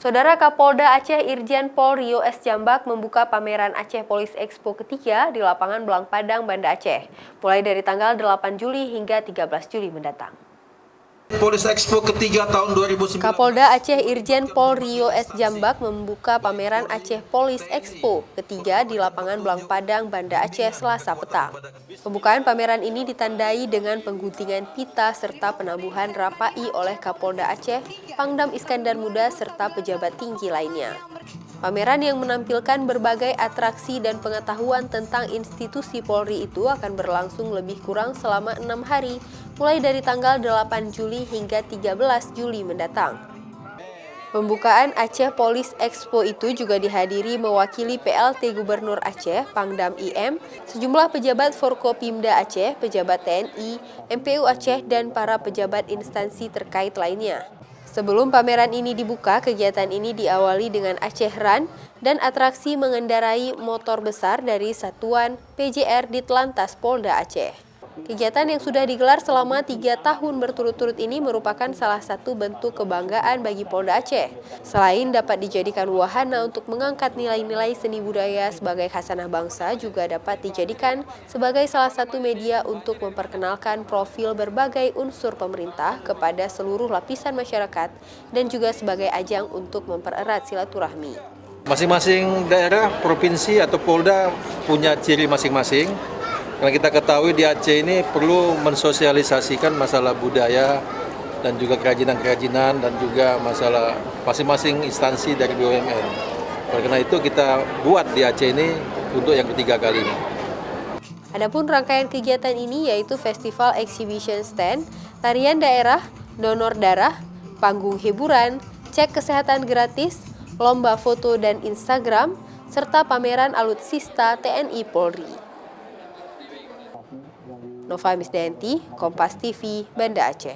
Saudara Kapolda Aceh Irjen Pol Rio S. Jambak membuka pameran Aceh Police Expo ketiga di lapangan Belang Padang, Banda Aceh, mulai dari tanggal 8 Juli hingga 13 Juli mendatang. Police Expo ketiga tahun 2019. Kapolda Aceh Irjen Pol Rio S. Jambak membuka pameran Aceh Police Expo ketiga di lapangan Belang Padang, Banda Aceh, Selasa petang. Pembukaan pameran ini ditandai dengan pengguntingan pita serta penabuhan rapai oleh Kapolda Aceh, Pangdam Iskandar Muda, serta pejabat tinggi lainnya. Pameran yang menampilkan berbagai atraksi dan pengetahuan tentang institusi Polri itu akan berlangsung lebih kurang selama 6 hari, mulai dari tanggal 8 Juli hingga 13 Juli mendatang. Pembukaan Aceh Police Expo itu juga dihadiri mewakili PLT Gubernur Aceh, Pangdam IM, sejumlah pejabat Forkopimda Aceh, pejabat TNI, MPU Aceh, dan para pejabat instansi terkait lainnya. Sebelum pameran ini dibuka, kegiatan ini diawali dengan Aceh Run dan atraksi mengendarai motor besar dari Satuan PJR Ditlantas Polda Aceh. Kegiatan yang sudah digelar selama 3 tahun berturut-turut ini merupakan salah satu bentuk kebanggaan bagi Polda Aceh. Selain dapat dijadikan wahana untuk mengangkat nilai-nilai seni budaya sebagai khasanah bangsa, juga dapat dijadikan sebagai salah satu media untuk memperkenalkan profil berbagai unsur pemerintah kepada seluruh lapisan masyarakat dan juga sebagai ajang untuk mempererat silaturahmi. Masing-masing daerah, provinsi atau Polda punya ciri masing-masing. Karena kita ketahui di Aceh ini perlu mensosialisasikan masalah budaya dan juga kerajinan-kerajinan dan juga masalah masing-masing instansi dari BUMN. Karena itu kita buat di Aceh ini untuk yang ketiga kalinya. Adapun rangkaian kegiatan ini yaitu Festival Exhibition Stand, tarian daerah, donor darah, panggung hiburan, cek kesehatan gratis, lomba foto dan Instagram, serta pameran alutsista TNI Polri. Nova Misdayanti, Kompas TV, Banda Aceh.